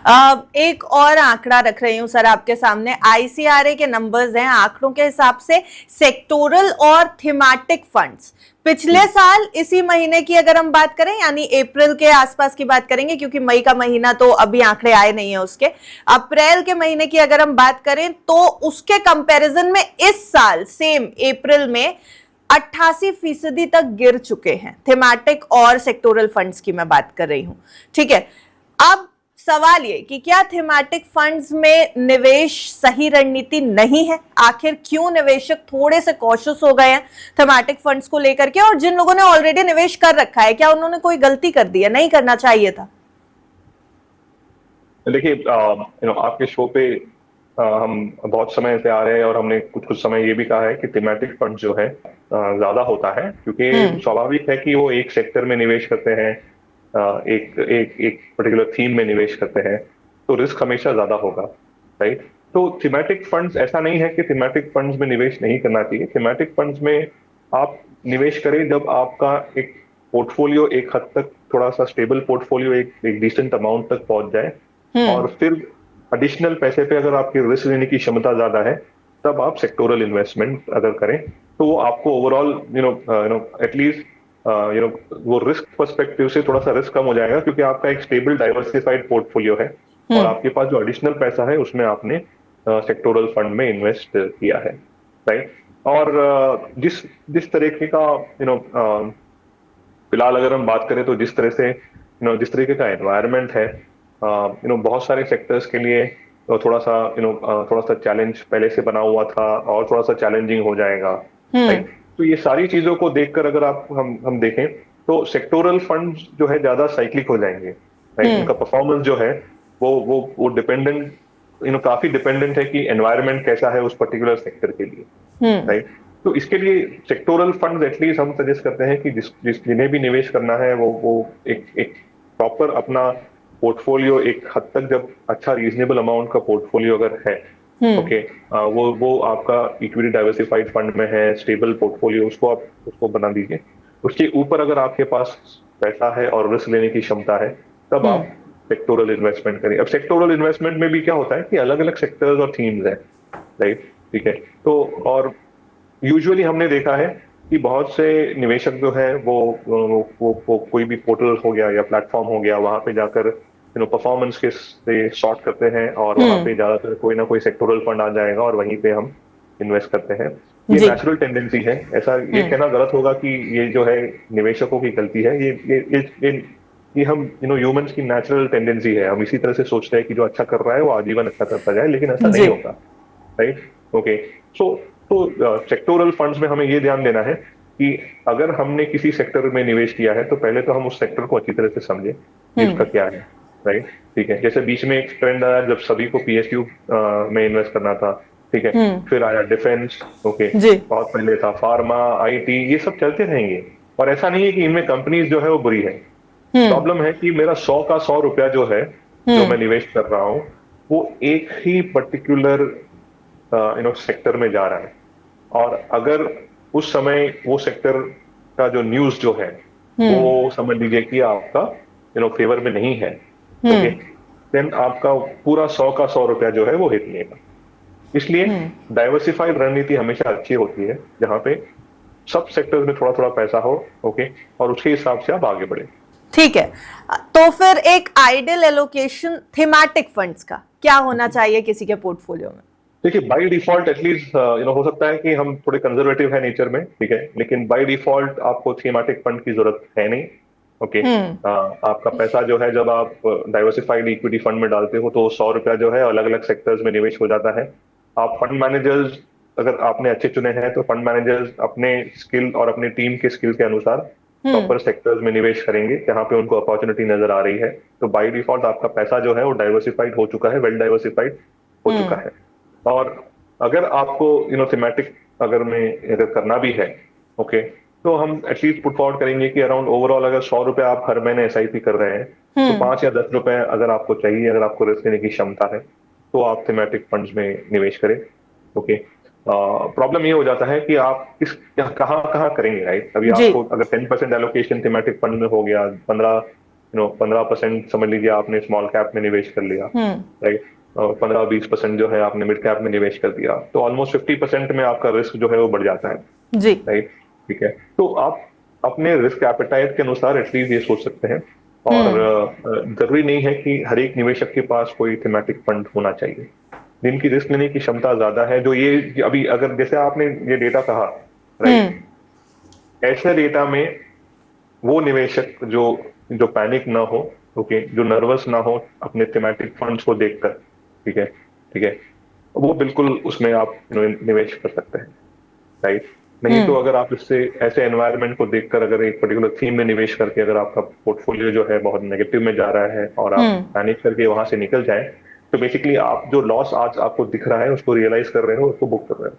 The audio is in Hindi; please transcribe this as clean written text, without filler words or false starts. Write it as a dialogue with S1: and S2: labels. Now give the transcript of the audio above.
S1: एक और आंकड़ा रख रही हूं सर आपके सामने। आईसीआरए के नंबर्स हैं, आंकड़ों के हिसाब से सेक्टोरल और थीमेटिक फंड्स पिछले साल इसी महीने की अगर हम बात करें, यानी अप्रैल के आसपास की बात करेंगे, क्योंकि मई का महीना तो अभी आंकड़े आए नहीं है उसके, अप्रैल के महीने की अगर हम बात करें तो उसके कंपैरिजन में इस साल सेम अप्रैल में 88% तक गिर चुके हैं। थीमेटिक और सेक्टोरल फंड्स की मैं बात कर रही हूं, ठीक है। अब सवाल ये कि क्या थीमेटिक फंड्स में निवेश सही रणनीति नहीं है? आखिर क्यों निवेशक थोड़े से कॉशियस हो गए हैं थीमेटिक फंड्स को लेकर के? और जिन लोगों ने ऑलरेडी निवेश कर रखा है, क्या उन्होंने कोई गलती कर दी है, नहीं करना चाहिए था?
S2: देखिए, आपके शो पे हम बहुत समय से आ रहे हैं और हमने कुछ कुछ समय ये भी कहा है कि थीमेटिक फंड जो है ज्यादा होता है, क्योंकि स्वाभाविक है कि वो एक सेक्टर में निवेश करते हैं, एक एक एक पर्टिकुलर थीम में निवेश करते हैं, तो रिस्क हमेशा ज्यादा होगा, राइट। तो थीमेटिक फंड्स, ऐसा नहीं है कि थीमेटिक फंड्स में निवेश नहीं करना चाहिए। थीमेटिक फंड्स में आप निवेश करें जब आपका एक पोर्टफोलियो एक हद तक, थोड़ा सा स्टेबल पोर्टफोलियो एक डिसेंट अमाउंट तक पहुंच जाए, और फिर एडिशनल पैसे पे अगर आपकी रिस्क लेने की क्षमता ज्यादा है, तब आप सेक्टोरल इन्वेस्टमेंट अगर करें, तो वो आपको ओवरऑल एटलीस्ट वो रिस्क पर्सपेक्टिव से थोड़ा सा रिस्क कम हो जाएगा, क्योंकि आपका एक स्टेबल डाइवर्सिफाइड पोर्टफोलियो है और आपके पास जो एडिशनल पैसा है उसमें आपने सेक्टोरल फंड में इन्वेस्ट किया है, राइट। और जिस जिस तरीके का फिलहाल अगर हम बात करें, तो जिस तरह से जिस तरीके का एनवायरनमेंट है, बहुत सारे सेक्टर्स के लिए थोड़ा सा चैलेंज पहले से बना हुआ था और थोड़ा सा चैलेंजिंग हो जाएगा, राइट। तो ये सारी चीजों को देखकर अगर आप हम देखें, तो सेक्टोरल फंड जो है ज्यादा साइक्लिक हो जाएंगे, राइट। उनका परफॉर्मेंस जो है वो डिपेंडेंट, काफी डिपेंडेंट है कि एनवायरनमेंट कैसा है उस पर्टिकुलर सेक्टर के लिए, राइट। तो इसके लिए सेक्टोरल फंड एटलीस्ट हम सजेस्ट करते हैं कि जिन्हें भी निवेश करना है, वो एक प्रॉपर अपना पोर्टफोलियो एक हद तक, जब अच्छा रीजनेबल अमाउंट का पोर्टफोलियो अगर है, ओके, वो आपका इक्विटी डाइवर्सिफाइड फंड में है, स्टेबल पोर्टफोलियो, उसको बना दीजिए। उसके ऊपर अगर आपके पास पैसा है और रिस्क लेने की क्षमता है, तब आप सेक्टोरल इन्वेस्टमेंट करें। अब सेक्टोरल इन्वेस्टमेंट में भी क्या होता है कि अलग अलग सेक्टर्स और थीम्स हैं, राइट, ठीक है। तो और यूजुअली हमने देखा है कि बहुत से निवेशक जो है वो कोई भी पोर्टल हो गया या प्लेटफॉर्म हो गया, वहां पे जाकर परफॉर्मेंस के से सॉर्ट करते हैं, और वहां पे ज्यादातर कोई ना कोई सेक्टोरल फंड आ जाएगा और वहीं पे हम इन्वेस्ट करते हैं। ये नेचुरल टेंडेंसी है, ऐसा ये कहना गलत होगा कि ये जो है निवेशकों की गलती है। ये हम ह्यूमंस की नेचुरल टेंडेंसी है, हम इसी तरह से सोचते हैं कि जो अच्छा कर रहा है वो आजीवन अच्छा करता जाए, लेकिन ऐसा नहीं होता, राइट। ओके, सो तो सेक्टोरल फंड्स में हमें ये ध्यान देना है कि अगर हमने किसी सेक्टर में निवेश किया है, तो पहले तो हम उस सेक्टर को अच्छी तरह से समझे कि उसका क्या है, राइट, ठीक है। जैसे बीच में एक ट्रेंड आया जब सभी को पीएसयू में इन्वेस्ट करना था, ठीक है, फिर आया डिफेंस, ओके, बहुत पहले था फार्मा, आईटी, ये सब चलते रहेंगे। और ऐसा नहीं है कि इनमें कंपनीज जो है वो बुरी है। प्रॉब्लम है कि मेरा 100 का 100 रुपया जो है, जो मैं निवेश कर रहा हूँ, वो एक ही पर्टिकुलर सेक्टर में जा रहा है, और अगर उस समय वो सेक्टर का जो न्यूज जो है वो समझ लीजिए कि आपका फेवर में नहीं है, ओके, देन आपका पूरा 100 का 100 रुपया जो है वो हिट लेगा। इसलिए डाइवर्सिफाइड रणनीति हमेशा अच्छी होती है, जहां पे सब सेक्टर्स में थोड़ा थोड़ा पैसा हो, ओके, और उसके हिसाब से आप आगे बढ़े।
S1: ठीक है, तो फिर एक आइडियल एलोकेशन थीमेटिक फंड्स का क्या होना चाहिए किसी के पोर्टफोलियो में?
S2: देखिए, बाय डिफॉल्ट एटलीस्ट हो सकता है कि हम थोड़े कंजर्वेटिव है नेचर में, ठीक है, लेकिन बाय डिफॉल्ट आपको थीमेटिक फंड की जरूरत है नहीं, ओके। आपका पैसा जो है, जब आप डाइवर्सिफाइड इक्विटी फंड में डालते हो, तो 100 रुपया जो है अलग अलग सेक्टर्स में निवेश हो जाता है। आप फंड मैनेजर्स अगर आपने अच्छे चुने हैं, तो फंड मैनेजर्स अपने स्किल और अपनी टीम के स्किल के अनुसार प्रॉपर सेक्टर्स में निवेश करेंगे जहां पे उनको अपॉर्चुनिटी नजर आ रही है। तो बाय डिफॉल्ट आपका पैसा जो है वो डाइवर्सिफाइड हो चुका है, वेल डाइवर्सिफाइड हो चुका है। और अगर आपको थीमेटिक अगर करना भी है, ओके, तो हम एटलीस्ट पुट फॉरवर्ड करेंगे कि अराउंड ओवरऑल अगर 100 रुपए आप हर महीने एसआईपी कर रहे हैं, तो 5 या 10 रुपए अगर आपको चाहिए, अगर आपको रिस्क लेने की क्षमता है, तो आप थीमेटिक फंड्स में निवेश करें, ओके। प्रॉब्लम ये हो जाता है कि आप कहाँ कहाँ करेंगे, राइट। अभी आपको अगर 10% एलोकेशन थीमेटिक फंड में हो गया, 15 15% समझ लीजिए आपने स्मॉल कैप में निवेश कर लिया, राइट, 15-20% जो है आपने मिड कैप में निवेश कर दिया, तो ऑलमोस्ट 50% में आपका रिस्क जो है वो बढ़ जाता है,
S1: जी।
S2: राइट। ठीक है, तो आप अपने रिस्क एपेटाइट के अनुसार एटलीस्ट ये सोच सकते हैं। और जरूरी नहीं है कि हर एक निवेशक के पास कोई थीमेटिक फंड होना चाहिए। जिनकी रिस्क लेने की क्षमता ज्यादा है, जो ये अभी अगर जैसे आपने ये डेटा कहा, राइट, ऐसे डेटा में वो निवेशक जो जो पैनिक ना हो, ओके, जो नर्वस ना हो अपने थीमेटिक फंड्स को देखकर, ठीक है, ठीक है, वो बिल्कुल उसमें आप निवेश कर सकते हैं, राइट। नहीं तो अगर आप इससे ऐसे एनवायरनमेंट को देखकर अगर एक पर्टिकुलर थीम में निवेश करके अगर आपका पोर्टफोलियो जो है बहुत नेगेटिव में जा रहा है और आप पैनिक करके वहां से निकल जाएं, तो बेसिकली आप जो लॉस आज आपको दिख रहा है उसको रियलाइज कर रहे हो, उसको बुक कर रहे हो।